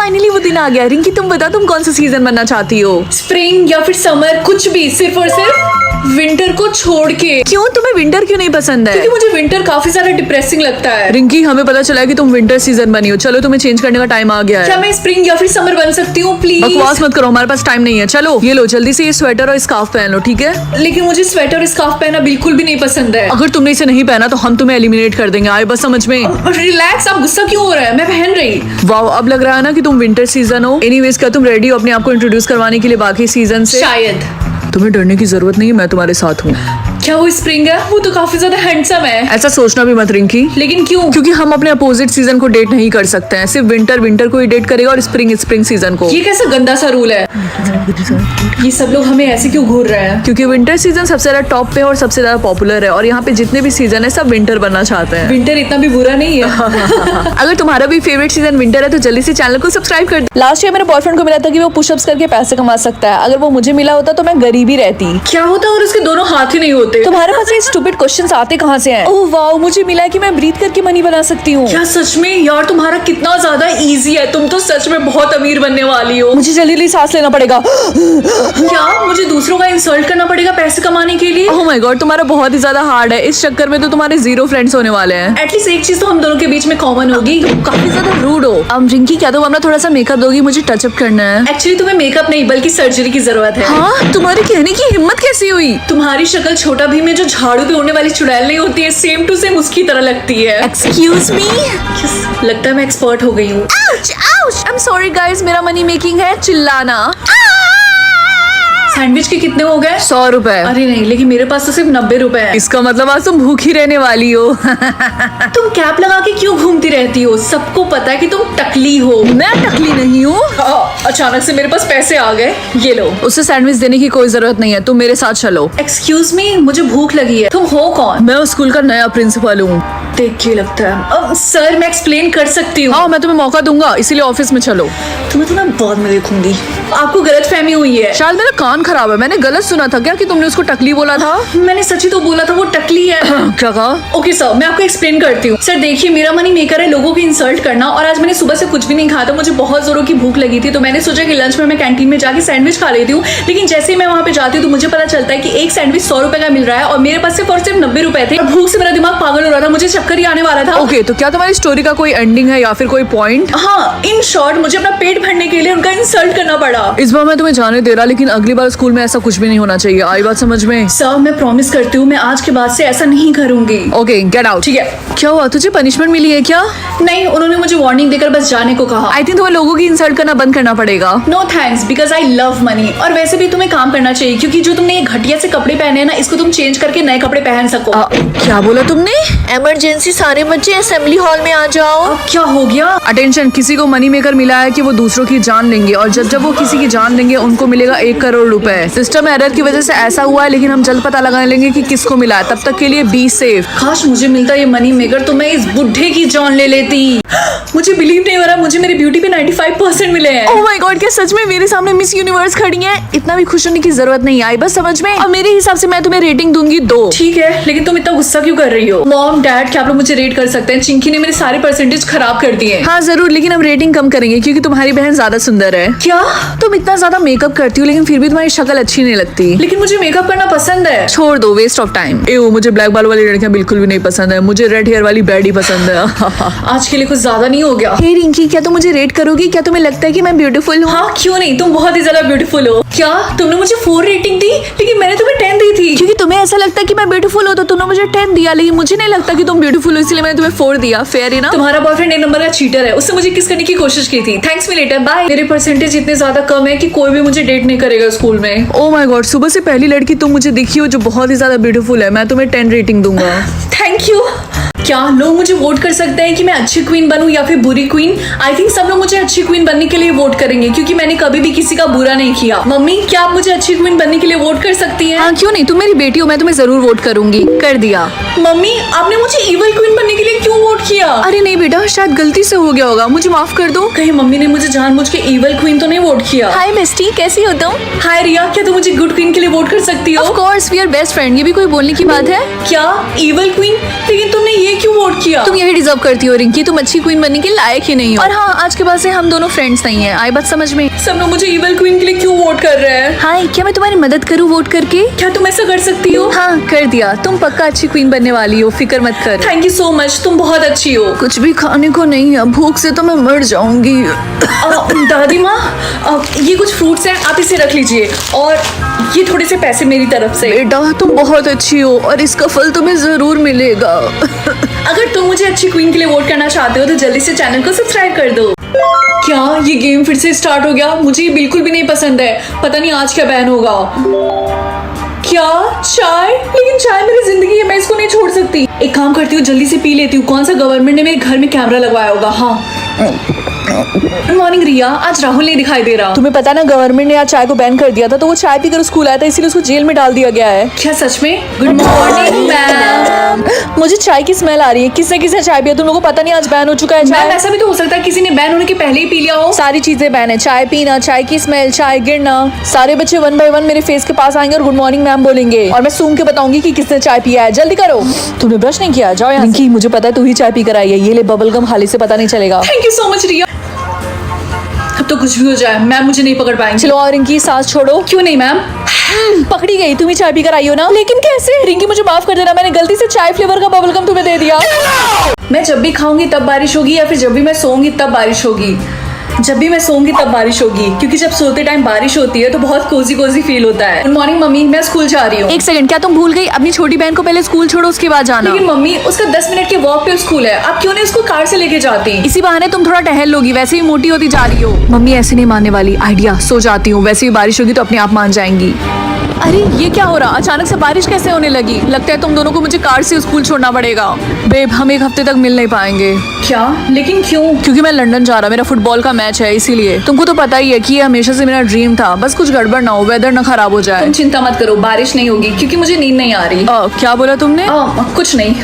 Finally वो दिन आ गया। रिंकी तुम बता, तुम कौन सा सीजन बनना चाहती हो? स्प्रिंग या फिर समर, कुछ भी, सिर्फ और सिर्फ विंटर को छोड़ के। क्यों, तुम्हें विंटर क्यों नहीं पसंद है? क्योंकि मुझे विंटर काफी ज्यादा डिप्रेसिंग लगता है। रिंकी हमें पता चला है कि तुम विंटर सीजन बनी हो। चलो तुम्हें चेंज करने का टाइम आ गया क्या है। मैं स्प्रिंग या फिर समर बन सकती हूँ प्लीज? बकवास मत करो, हमारे पास टाइम नहीं है। चलो ये लो, जल्दी से ये स्वेटर और स्कार्फ पहन लो, ठीक है? लेकिन मुझे स्वेटर और स्कार्फ पहनना बिल्कुल भी नहीं पसंद है। अगर तुमने इसे नहीं पहना तो हम तुम्हें एलिमिनेट कर देंगे। आए बस समझ में? रिलैक्स, आप गुस्सा क्यों हो रहा है? मैं पहन रही। वाओ, अब लग रहा है ना कि तुम विंटर सीजन हो। एनीवेज, क्या तुम रेडी हो अपने आप को इंट्रोड्यूस करवाने के लिए बाकी सीजन से? शायद। तुम्हें डरने की जरूरत नहीं है, मैं तुम्हारे साथ हूँ। क्या वो स्प्रिंग है? वो तो काफी ज्यादा हैंडसम है। ऐसा सोचना भी मत रिंकी। लेकिन क्यों? क्योंकि हम अपने अपोजिट सीजन को डेट नहीं कर सकते हैं। सिर्फ विंटर को ही डेट करेगा और स्प्रिंग सीजन को। ये कैसा गंदा सा रूल है? ये सब लोग हमें ऐसे क्यों घूर रहे हैं? क्योंकि विंटर सीजन सबसे ज्यादा टॉप पे और सबसे ज्यादा पॉपुलर है, और यहाँ पे जितने भी सीजन है सब विंटर बनना चाहते हैं। विंटर इतना भी बुरा नहीं है। अगर तुम्हारा भी फेवरेट सीजन विंटर है तो जल्दी से चैनल को सब्सक्राइब कर दो। लास्ट ईयर मेरे बॉयफ्रेंड को मिला था कि वो पुशअप्स करके पैसे कमा सकता है। अगर वो मुझे मिला होता तो मैं गरीबी रहती। क्या होता और उसके दोनों हाथ ही नहीं होते? तुम्हारे पास ये स्टूपिड क्वेश्चंस आते कहाँ से हैं? ओह वाओ, मुझे मिला है कि मैं ब्रीथ करके मनी बना सकती हूँ। क्या सच में? यार तुम्हारा कितना ज्यादा इजी है। तुम तो सच में बहुत अमीर बनने वाली हो। मुझे जल्दी सांस लेना पड़ेगा। क्या मुझे दूसरों का इंसल्ट करना पड़ेगा पैसे कमाने के लिए? ओह माय गॉड, तुम्हारा बहुत ही ज्यादा हार्ड है। इस चक्कर में तो तुम्हारे 0 फ्रेंड्स होने वाले हैं। एटलीस्ट एक चीज तो हम दोनों के बीच में कॉमन होगी। काफी ज्यादा रूड हो। रिंकी, क्या तुम अपना थोड़ा सा मेकअप दोगी? मुझे टचअप करना है। एक्चुअली तुम्हें मेकअप नहीं बल्कि सर्जरी की जरूरत है। हाँ, तुम्हारी कहने की हिम्मत कैसी हुई? तुम्हारी शक्ल छोटा भीम में जो झाड़ू पे उड़ने वाली चुड़ैल नहीं होती है, सेम टू सेम उसकी तरह लगती है। एक्सक्यूज मी, लगता है मैं एक्सपर्ट हो गई हूँ। आई एम सॉरी गाइस, मेरा मनी मेकिंग है चिल्लाना। सैंडविच के कितने हो गए? 100 रुपए। अरे नहीं, लेकिन मेरे पास तो सिर्फ 90 रुपए है। इसका मतलब आज तुम भूखी रहने वाली हो। तुम कैप लगा के क्यों घूमती रहती हो? सबको पता है कि तुम टकली हो। मैं टकली नहीं हूँ। अचानक से मेरे पास पैसे आ गए, ये लो। उससे सैंडविच देने की कोई जरूरत नहीं है, तुम मेरे साथ चलो। एक्सक्यूज मी, मुझे भूख लगी है। तुम हो कौन? मैं उस स्कूल का नया प्रिंसिपल हूँ। देख के लगता है। सर, मैं एक्सप्लेन कर सकती हूँ। हाँ, मैं तुम्हें मौका दूंगा, इसीलिए ऑफिस में चलो। तुम्हें तो मैं बाद में देखूंगी। आपको गलत फहमी हुई है। शायद मेरा कान खराब है। मैंने गलत सुना था क्या कि तुमने उसको टकली बोला था? मैंने सच्ची तो बोला था, वो टकली है। क्या कहा? ओके सर, मैं आपको एक्सप्लेन करती हूँ। सर देखिए, मेरा मनी मेकर है लोगों को इंसल्ट करना, और आज मैंने सुबह से कुछ भी नहीं खाया था। मुझे बहुत जोरों की भूख लगी थी, तो मैंने सोचा कि लंच में मैं कैंटीन में जाके सैंडविच खा लेती हूँ। लेकिन जैसे ही मैं वहाँ पे जाती हूँ तो मुझे पता चलता है कि एक सैंडविच 100 रुपए का मिल रहा है, और मेरे पास सिर्फ और सिर्फ 90 रुपए थे। भूख से मेरा दिमाग पागल हो रहा था, मुझे चक्कर ही आने वाला था। ओके, तो क्या तुम्हारी स्टोरी का कोई एंडिंग है या फिर कोई पॉइंट? हाँ, इन शॉर्ट मुझे अपना पेट भरने के लिए उनका इंसल्ट करना पड़ा। इस बार मैं तुम्हें जाने दे रहा, लेकिन अगली बार स्कूल में ऐसा कुछ भी नहीं होना चाहिए। आई बात समझ में? सर, मैं प्रॉमिस करती हूँ, मैं आज के बाद से ऐसा नहीं करूंगी। Okay, get out. ठीक है। क्या हुआ, तुझे पनिशमेंट मिली है क्या? नहीं, उन्होंने मुझे वार्निंग देकर बस जाने को कहा। आई थिंक तुम्हें लोगों की इंसल्ट करना बंद करना पड़ेगा। No thanks, because I love money. और वैसे भी तुम्हें काम करना चाहिए, क्योंकि जो तुमने ये घटिया से कपड़े पहने हैं ना, इसको तुम चेंज करके नए कपड़े पहन सको। क्या बोला तुमने? इमरजेंसी, सारे बच्चे असेंबली हॉल में आ जाओ। क्या हो गया? अटेंशन, किसी को मनी मेकर मिला है कि वो दूसरों की जान लेंगे, और जब जब वो किसी की जान लेंगे उनको मिलेगा 1 करोड़ रुपए। सिस्टम एरर की वजह से ऐसा हुआ है, लेकिन हम जल्द पता लगा लेंगे कि किसको मिला है। तब तक के लिए बी सेफ। काश मुझे मिलता ये मनी मेकर, तो मैं इस बुढ़े की जान ले लेती। मुझे बिलीव नहीं हो रहा, मुझे मेरी ब्यूटी पे 95% मिले हैं। ओह माय गॉड, क्या सच में मेरे सामने मिस यूनिवर्स खड़ी है? इतना भी खुश होने की जरूरत नहीं आई, बस समझ में। और मेरे हिसाब से मैं तुम्हें रेटिंग दूंगी 2। ठीक है, लेकिन तुम इतना गुस्सा क्यों कर रही हो? मॉम, डैड, क्या आप लोग मुझे रेट कर सकते हैं? चिंकी ने मेरे सारे परसेंटेज खराब कर दिए। हाँ जरूर, लेकिन हम रेटिंग कम करेंगे क्योंकि तुम्हारी बहन ज्यादा सुंदर है। क्या? तुम इतना ज्यादा मेकअप करती हो, लेकिन फिर भी तुम्हारी शक्ल अच्छी नहीं लगती। लेकिन मुझे मेकअप करना पसंद है। छोड़ दो, वेस्ट ऑफ टाइम। एओ, मुझे ब्लैक बाल वाली लड़कियां बिल्कुल भी नहीं पसंद है। मुझे रेड हेयर वाली बैड ही पसंद है। आज के लिए कुछ ज्यादा नहीं हो गया? हे रिंकी, क्या तुम मुझे रेट करोगी? क्या तुम्हें लगता है कि मैं ब्यूटीफुल हूँ? हाँ, क्यों नहीं, तुम बहुत ही ज्यादा ब्यूटीफुल हो। क्या तुमने मुझे 4 रेटिंग दी, लेकिन मैंने तुम्हें 10 दी थी। क्योंकि तुम्हें ऐसा लगता है कि मैं ब्यूटीफुल हूँ तो तुमने मुझे 10 दिया, लेकिन मुझे नहीं लगता कि तुम ब्यूटीफुल हो, इसलिए मैंने तुम्हें 4 दिया। फेयर है ना? तुम्हारा बॉयफ्रेंड 1 नंबर का चीटर है, उससे मुझे किस करने की कोशिश की थी। Thanks me later, bye. मेरे परसेंटेज इतने ज्यादा कम है कि कोई भी मुझे डेट नहीं करेगा स्कूल में। ओह माय गॉड, सुबह से पहली लड़की तुम मुझे दिखी हो जो बहुत ही ज्यादा ब्यूटीफुल है। मैं तुम्हें 10 रेटिंग दूंगा। Thank you. क्या लोग मुझे वोट कर सकते हैं कि मैं अच्छी क्वीन बनूं या फिर बुरी क्वीन? आई थिंक सब लोग मुझे अच्छी क्वीन बनने के लिए वोट करेंगे, क्योंकि मैंने कभी भी किसी का बुरा नहीं किया। मम्मी, क्या आप मुझे अच्छी क्वीन बनने के लिए वोट कर सकती हैं? हाँ, क्यों नहीं, तुम मेरी बेटी हो, मैं तुम्हें जरूर वोट करूंगी। कर दिया। मम्मी, आपने मुझे इविल क्वीन बनने के लिए क्यों वोट किया? अरे नहीं बेटा, शायद गलती से हो गया होगा, मुझे माफ कर दो। कहीं मम्मी ने मुझे जानबूझ के इविल क्वीन तो नहीं वोट किया? हाय बेस्टी, कैसी हो तुम? हाय रिया, क्या तुम मुझे गुड क्वीन के लिए वोट कर सकती हो? Of course, we are best friend. ये भी कोई बोलने की बात है? क्या इविल क्वीन क्वीन, लेकिन तुमने ये क्यों वोट किया? तुम यही डिजर्व करती हो रिंकी, तुम अच्छी क्वीन बनने के लायक ही नहीं हो। और हाँ, आज के बाद से हम दोनों फ्रेंड्स नहीं है, आई बात समझ में? सब लोग मुझे इवल क्वीन के लिए क्यों वोट कर रहे हैं? हाय, क्या मैं तुम्हारी मदद करूँ वोट करके? क्या तुम ऐसा कर सकती हो? हाँ, कर दिया। तुम पक्का अच्छी क्वीन बनने वाली हो, फिक्र मत करो। थैंक यू सो मच, तुम बहुत अच्छी हो। कुछ भी खाने को नहीं है, भूख से तो मैं मर जाऊंगी। दादी माँ, ये कुछ फ्रूट्स हैं, आप इसे रख लीजिए, और ये थोड़े से पैसे मेरी तरफ से। बेटा, तुम बहुत अच्छी हो और इसका फल तुम्हें जरूर मिलेगा। अगर तुम मुझे अच्छी क्वीन के लिए वोट करना चाहते हो तो जल्दी से चैनल को सब्सक्राइब कर दो। क्या ये गेम फिर से स्टार्ट हो गया? मुझे ये बिल्कुल भी नहीं पसंद है। पता नहीं आज क्या बैन होगा। क्या चाय? लेकिन चाय मेरी जिंदगी है, मैं इसको नहीं छोड़ सकती। एक काम करती हूँ, जल्दी से पी लेती हूँ। कौन सा गवर्नमेंट ने मेरे घर में कैमरा लगवाया होगा? हाँ। गुड मॉर्निंग रिया, आज राहुल नहीं दिखाई दे रहा। तुम्हें पता ना, गवर्नमेंट ने आज चाय को बैन कर दिया था, तो वो चाय पीकर स्कूल आया था, इसीलिए उसको जेल में डाल दिया गया है। क्या सच में? Good morning ma'am. मुझे चाय की स्मेल आ रही है। किसने किसने चाय पिया? तुम लोगों को पता नहीं आज बैन हो चुका है मैम, चाय? ऐसा भी तो हो सकता है किसी ने बैन होने के पहले ही पी लिया हो। सारी चीजें बैन है, चाय पीना, चाय की स्मेल, चाय गिरना। सारे बच्चे 1 बाय 1 मेरे फेस के पास आएंगे और गुड मॉर्निंग मैम बोलेंगे, और मैं सूंघ के बताऊंगी कि किसने चाय पिया है। जल्दी करो। तुमने ब्रश नहीं किया? जाओ यहाँ से। मुझे पता है तू ही चाय पी कर आई है। ये ले बबल गम, हाली से पता नहीं चलेगा। थैंक यू सो मच रिया। अब तो कुछ भी हो जाए, मैम मुझे नहीं पकड़ पाएंगे। चलो, और इनकी सांस छोड़ो। क्यों नहीं मैम? पकड़ी गई। तुम ही चाय पी कर आई हो ना? लेकिन कैसे? रिंकी, मुझे माफ कर देना, मैंने गलती से चाय फ्लेवर का बबल गम तुम्हें दे दिया। मैं जब भी खाऊंगी तब बारिश होगी, या फिर जब भी मैं सोऊंगी तब बारिश होगी? जब भी मैं सोऊंगी तब बारिश होगी, क्योंकि जब सोते टाइम बारिश होती है तो बहुत कोजी कोजी फील होता है। गुड मॉर्निंग मम्मी, मैं स्कूल जा रही हूँ। एक सेकंड, क्या तुम भूल गई? अपनी छोटी बहन को पहले स्कूल छोड़ो, उसके बाद जाना। लेकिन मम्मी, उसका 10 मिनट के वॉक पे स्कूल है, आप क्यों नहीं उसको कार से लेके जाती? इसी बहाने तुम थोड़ा टहल लोगी, वैसे ही मोटी होती जा रही हो। मम्मी ऐसे नहीं मानने वाली। आइडिया, सो जाती हूँ, वैसे ही बारिश होगी तो अपने आप मान जाएंगी। अरे ये क्या हो रहा? अचानक से बारिश कैसे होने लगी? लगता है तुम दोनों को मुझे कार से स्कूल छोड़ना पड़ेगा। बेब, हम एक हफ्ते तक मिल नहीं पाएंगे। क्या? लेकिन क्यों? क्योंकि मैं लंदन जा रहा, मेरा फुटबॉल का मैच है, इसीलिए। तुमको तो पता ही है कि ये हमेशा से मेरा ड्रीम था, बस कुछ गड़बड़ ना हो, वेदर ना खराब हो जाए। तुम चिंता मत करो, बारिश नहीं होगी, क्योंकि मुझे नींद नहीं आ रही। क्या बोला तुमने? कुछ नहीं।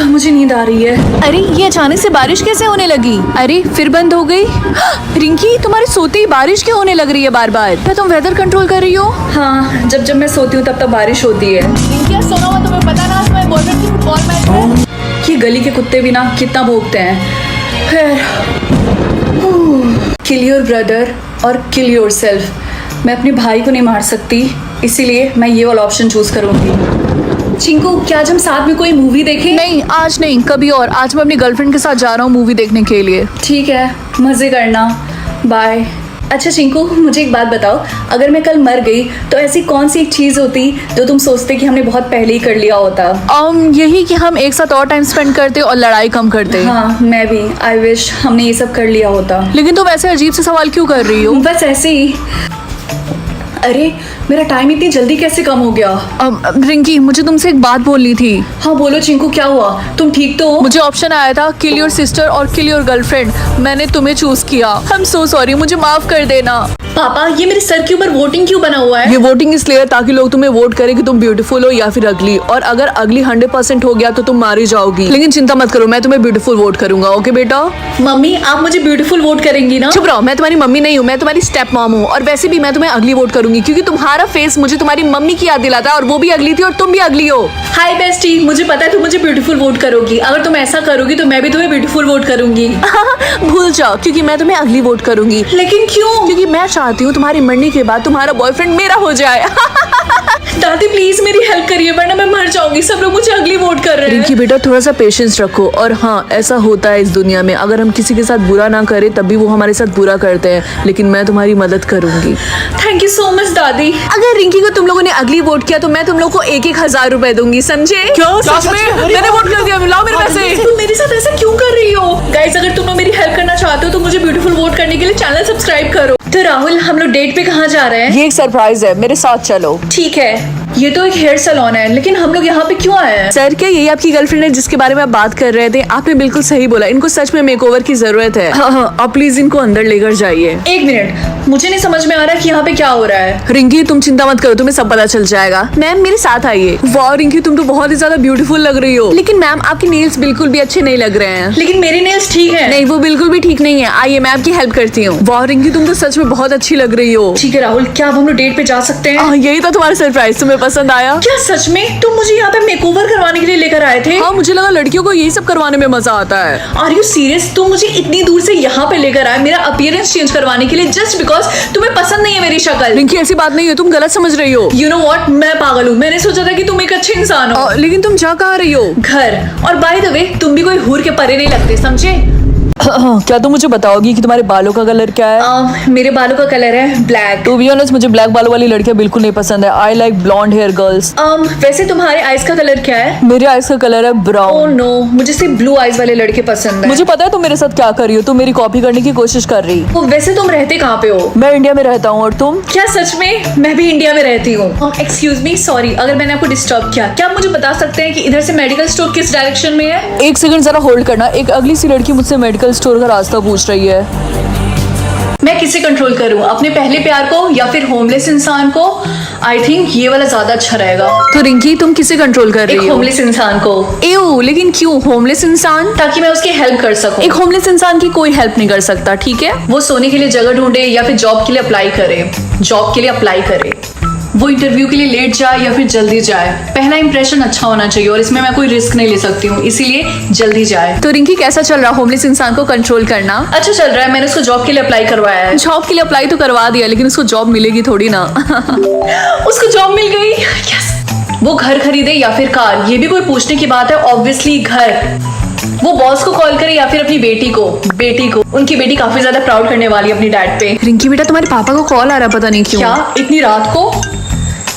मुझे नींद आ रही है। अरे ये अचानक से बारिश कैसे होने लगी? अरे फिर बंद हो गई। रिंकी, तुम्हारे सोते ही बारिश क्यों होने लग रही है बार बार? क्या तुम वेदर कंट्रोल कर रही हो? हाँ, जब मैं सोती हूँ तब बारिश होती है। रिंकी, सोना हुआ तुम्हें पता ना, आज मैं बॉयफ्रेंड की फुटबॉल मैच है। ये गली के कुत्ते भी ना कितना भौंकते हैं। खैर, किल योर ब्रदर और किल योर सेल्फ। मैं अपने भाई को नहीं मार सकती, इसीलिए मैं ये वाला ऑप्शन चूज करूंगी। चिंकू, क्या आज हम साथ में कोई मूवी देखें? नहीं, आज नहीं, कभी और। आज मैं अपनी गर्लफ्रेंड के साथ जा रहा हूँ मूवी देखने के लिए। ठीक है, मजे करना, बाय। अच्छा चिंकू, मुझे एक बात बताओ, अगर मैं कल मर गई तो ऐसी कौन सी एक चीज होती जो तुम सोचते कि हमने बहुत पहले ही कर लिया होता? यही कि हम एक साथ और टाइम स्पेंड करते और लड़ाई कम करते। हाँ, मैं भी। आई विश हमने ये सब कर लिया होता। लेकिन तुम ऐसे अजीब से सवाल क्यों कर रही हो? बस ऐसे ही। अरे, मेरा टाइम इतनी जल्दी कैसे कम हो गया? रिंकी, मुझे तुमसे एक बात बोलनी थी। हाँ बोलो चिंकू, क्या हुआ? तुम ठीक तो हो? मुझे ऑप्शन आया था किल योर सिस्टर और किल योर गर्लफ्रेंड। मैंने तुम्हें चूज किया। आई एम सो सॉरी, मुझे माफ कर देना। पापा, ये मेरे सर के ऊपर वोटिंग क्यों बना हुआ है? ये वोटिंग इसलिए है ताकि लोग तुम्हें वोट करें कि तुम ब्यूटीफुल हो या फिर अगली, और अगर अगली 100% हो गया तो तुम मारी जाओगी। लेकिन चिंता मत करो, मैं तुम्हें ब्यूटीफुल वोट करूंगा। ओके बेटा? मम्मी, आप मुझे ब्यूटीफुल वोट करेंगी ना? चुप रहो, मैं तुम्हारी मम्मी नहीं हूँ, मैं तुम्हारी स्टेप मॉम हूँ। और वैसे भी मैं तुम्हें अगली वोट करूंगी, क्योंकि तुम्हारा फेस मुझे तुम्हारी मम्मी की याद दिलाता है, और वो भी अगली थी और तुम भी अगली हो। हाय बेस्टी, मुझे पता है तुम मुझे ब्यूटीफुल वोट करोगी। अगर तुम ऐसा करोगी तो मैं भी तुम्हें ब्यूटीफुल वोट करूंगी। भूल जाओ, क्योंकि मैं तुम्हें अगली वोट करूंगी। लेकिन क्यों? क्योंकि मैं चाहती हूँ तुम्हारी मरने के बाद तुम्हारा बॉयफ्रेंड मेरा हो जाए। दादी प्लीज मेरी हेल्प करिए, वरना मैं मर जाऊंगी। सब लोग मुझे अगली वोट कर रहे हैं। रिंकी बेटा, थोड़ा सा पेशेंस रखो। और हाँ, ऐसा होता है इस दुनिया में, अगर हम किसी के साथ बुरा ना करें तब भी वो हमारे साथ बुरा करते हैं, लेकिन मैं तुम्हारी मदद करूंगी। थैंक यू सो मच दादी। अगर रिंकी को तुम लोगों ने अगली वोट किया तो मैं तुम लोग को 1,000 रुपए दूंगी, समझे? क्यों? सच में? मैंने वोट कर दिया, लाओ मेरे पैसे। तुम मेरे साथ ऐसा क्यों कर रही हो? गाइस, अगर तुम लोग मेरी हेल्प करना चाहते हो तो मुझे ब्यूटीफुल वोट करने के लिए चैनल सब्सक्राइब करो। तो राहुल, हम लोग डेट पे कहाँ जा रहे हैं? ये एक सरप्राइज है, मेरे साथ चलो। ठीक है। ये तो एक हेयर सैलून है, लेकिन हम लोग यहाँ पे क्यों आए हैं? सर, क्या यही आपकी गर्लफ्रेंड है जिसके बारे में आप बात कर रहे थे? आपने बिल्कुल सही बोला, इनको सच में मेकओवर की जरूरत है। हाँ, आप प्लीज इनको अंदर लेकर जाइए। एक मिनट, मुझे नहीं समझ में आ रहा कि यहाँ पे क्या हो रहा है। रिंकी, तुम चिंता मत करो, तुम्हें सब पता चल जाएगा। मैम, मेरे साथ आइए। वाह रिंकी, तुम तो बहुत ही ज्यादा ब्यूटीफुल लग रही हो। लेकिन मैम, आपके नेल्स बिल्कुल भी अच्छे नहीं लग रहे हैं। लेकिन मेरे नेल्स ठीक है। नहीं, वो बिल्कुल भी ठीक नहीं है। आइए, मैं आपकी हेल्प करती हूँ। वाह रिंकी, तुम तो सच सच में बहुत अच्छी लग रही हो। ठीक है राहुल, क्या अब हम लोग डेट पे जा सकते हैं? यही था तुम्हारा सरप्राइज, तुम्हें पसंद आया? क्या सच में तुम मुझे यहाँ पे मेकओवर करवाने के लिए लेकर आए थे? हाँ, मुझे लगा लड़कियों को यही सब करवाने में मजा आता है। Are you serious? तुम मुझे इतनी दूर से यहाँ पे लेकर आए मेरा अपीयरेंस चेंज करवाने के लिए जस्ट बिकॉज तुम्हें पसंद नहीं है मेरी शक्ल? रिंकी ऐसी बात नहीं है, तुम गलत समझ रही हो। यू नो व्हाट, मैं पागल हूँ। मैंने सोचा था कि तुम एक अच्छे इंसान हो। लेकिन तुम जा कहाँ रही हो? घर। और बाय द वे, तुम भी कोई हूर के परे नहीं लगते, समझे? क्या तुम मुझे बताओगी कि तुम्हारे बालों का कलर क्या है? मेरे बालों का कलर है ब्लैक। टू बी ऑनेस्ट, मुझे ब्लैक बालों वाली लड़कियां बिल्कुल नहीं पसंद है। I like blonde hair girls. वैसे तुम्हारे आईज का कलर क्या है? मेरे आईज का कलर है ओह ब्राउन। नो, मुझे सिर्फ ब्लू आईज वाले लड़के पसंद है। मुझे पता है तुम मेरे साथ क्या कर रही हो, तुम मेरी कॉपी करने की कोशिश कर रही। वैसे तुम रहते कहाँ पे हो? मैं इंडिया में रहता हूँ, और तुम? क्या सच में? मैं भी इंडिया में रहती हूँ। एक्सक्यूज मी, सॉरी अगर मैंने आपको डिस्टर्ब किया। क्या आप मुझे बता सकते हैं कि इधर से मेडिकल स्टोर किस डायरेक्शन में है? एक सेकंड जरा होल्ड करना। एक अगली सी लड़की मुझसे मेडिकल स्टोर का रास्ता पूछ रही है। मैं किसे कंट्रोल करूँ, अपने पहले प्यार को या फिर होमलेस इंसान को? आई थिंक ये वाला ज्यादा अच्छा रहेगा। तो रिंकी, तुम किसे कंट्रोल कर रही एक हो? होमलेस इंसान को। एओ, लेकिन क्यों होमलेस इंसान? ताकि मैं उसकी हेल्प कर सकूं। एक होमलेस इंसान की कोई हेल्प नहीं कर सकता, ठीक है? वो सोने के लिए जगह ढूंढे या फिर जॉब के लिए अप्लाई करे। जॉब के लिए अप्लाई करे। वो इंटरव्यू के लिए लेट जाए या फिर जल्दी जाए। पहला इंप्रेशन अच्छा होना चाहिए और इसमें मैं कोई रिस्क नहीं ले सकती हूँ, इसीलिए जल्दी जाए। तो रिंकी, कैसा चल रहा होमलेस इंसान को कंट्रोल करना? अच्छा चल रहा है। मैंने उसको जॉब के लिए अप्लाई करवाया है। जॉब के लिए अप्लाई तो करवा दिया, लेकिन उसको जॉब मिलेगी थोड़ी ना। उसको जॉब मिल गई। यस। वो घर खरीदे या फिर कार, ये भी कोई पूछने की बात है? ऑब्वियसली घर। वो बॉस को कॉल करे या फिर अपनी बेटी को? बेटी को। उनकी बेटी काफी ज्यादा प्राउड करने वाली है अपनी डैड पे। रिंकी बेटा, तुम्हारे पापा को कॉल आ रहा है, पता नहीं क्यों। क्या इतनी रात को?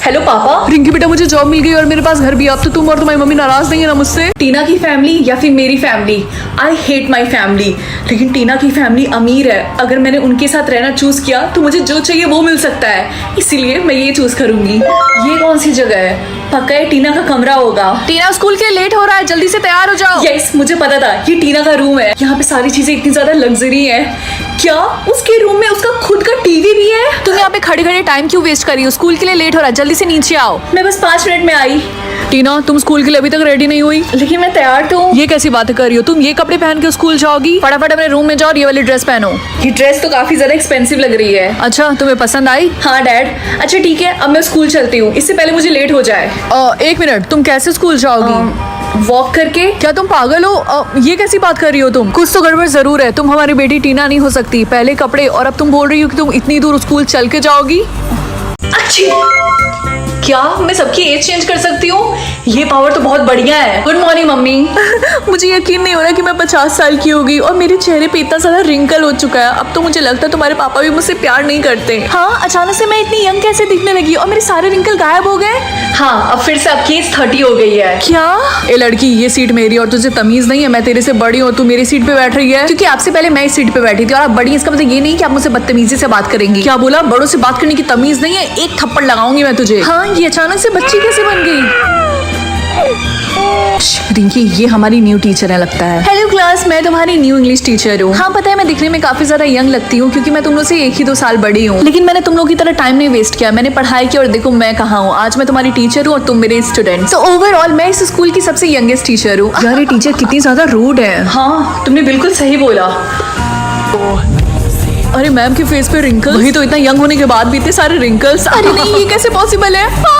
हेलो पापा। रिंकी बेटा, मुझे जॉब मिल गई और मेरे पास घर भी। अब तो तुम और तुम्हारी मम्मी नाराज नहीं है ना मुझसे? टीना की फैमिली या फिर मेरी family? I hate my family. लेकिन टीना की फैमिली अमीर है। अगर मैंने उनके साथ रहना चूज किया तो मुझे जो चाहिए वो मिल सकता है, इसीलिए मैं ये चूज करूंगी। ये कौन सी जगह है? पक्का ये टीना का कमरा होगा। टीना, स्कूल के लिए लेट हो रहा है, जल्दी से तैयार हो जाओ। यस, मुझे पता था ये टीना का रूम है। यहाँ पे सारी चीजें इतनी ज्यादा लग्जरी है। क्या उसके रूम में उसका खुद का टीवी भी है? तुम यहाँ पे खड़े खड़े टाइम क्यों वेस्ट कर रही हो? स्कूल के लिए लेट हो रहा है, जल्दी से नीचे आओ। मैं बस 5 मिनट में आई। टीना, तुम स्कूल के लिए अभी तक रेडी नहीं हुई? लेकिन मैं तैयार तो हूँ। ये कैसी बातें कर रही हो? तुम ये कपड़े पहन के स्कूल जाओगी? फटाफट अपने रूम में जाओ और ये वाली ड्रेस पहनो। ये ड्रेस तो काफी ज्यादा एक्सपेंसिव लग रही है। अच्छा, तुम्हें पसंद आई? हाँ डैड। अच्छा ठीक है, अब मैं स्कूल चलती हूँ, इससे पहले मुझे लेट हो जाए। एक मिनट, तुम कैसे स्कूल जाओगी? वॉक करके। क्या तुम पागल हो? ये कैसी बात कर रही हो तुम? कुछ तो गड़बड़ जरूर है। तुम हमारी बेटी टीना नहीं हो सकती। पहले कपड़े, और अब तुम बोल रही हो कि तुम इतनी दूर स्कूल चल के जाओगी? अच्छी। क्या मैं सबकी एज चेंज कर सकती हूँ? ये पावर तो बहुत बढ़िया है। Good morning mummy. मुझे यकीन नहीं हो रहा कि मैं 50 साल की हो गई और मेरे चेहरे पे इतना ज्यादा रिंकल हो चुका है। अब तो मुझे लगता है तुम्हारे पापा भी मुझसे प्यार नहीं करते। हाँ, अचानक से मैं इतनी यंग कैसे दिखने लगी और मेरे सारे रिंकल गायब हो गए? हाँ, अब फिर से आपकी एज 30 हो गई है। क्या? ए लड़की, ये सीट मेरी और तुझे तमीज नहीं है? मैं तेरे से बड़ी हूँ, तू मेरी सीट पे बैठ रही है। क्योंकि आपसे पहले मैं इस सीट पे बैठी थी और आप बड़ी, इसका मतलब ये नहीं कि आप मुझसे बदतमीजी से बात करेंगी। क्या बोला? बड़ों से बात करने की तमीज नहीं है? एक थप्पड़ लगाऊंगी मैं तुझे। हाँ, ये अचानक से बच्ची कैसे बन गई? रिंकी, ये हमारी न्यू टीचर है लगता है। हेलो क्लास, मैं तुम्हारी न्यू इंग्लिश टीचर हूँ। हाँ पता है, मैं दिखने में काफी ज्यादा यंग लगती हूँ क्योंकि मैं तुम लोग से 1 ही 2 साल बड़ी हूँ, लेकिन मैंने तुम लोग की तरह टाइम नहीं वेस्ट किया। मैंने पढ़ाई की और देखो मैं कहाँ हूँ। आज मैं तुम्हारी टीचर हूँ और तुम मेरे स्टूडेंट। तो ओवरऑल मैं इस स्कूल की सबसे यंगेस्ट टीचर हूँ। यार, ये टीचर कितनी ज्यादा रूड है। हाँ, तुमने बिल्कुल सही बोला। अरे मैम के फेस पे रिंकल्स? वही तो, इतना यंग होने के बाद भी इतने सारे रिंकल्स। अरे नहीं, ये कैसे पॉसिबल है?